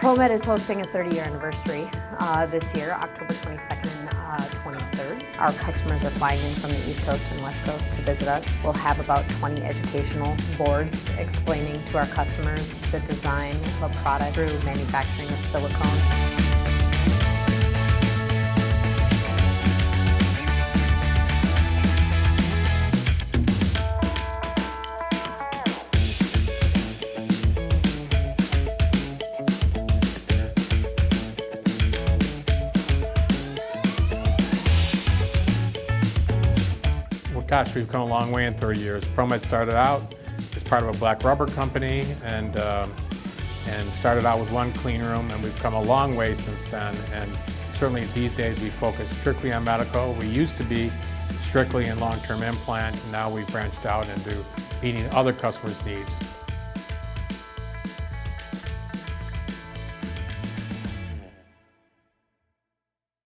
ProMed is hosting a 30-year anniversary this year, October 22nd and 23rd. Our customers are flying in from the East Coast and West Coast to visit us. We'll have about 20 educational boards explaining to our customers the design of a product through manufacturing of silicone. Gosh, we've come a long way in 30 years. ProMed started out as part of a black rubber company and started out with one clean room, and we've come a long way since then. And certainly these days we focus strictly on medical. We used to be strictly in long-term implant, and now we've branched out into meeting other customers' needs.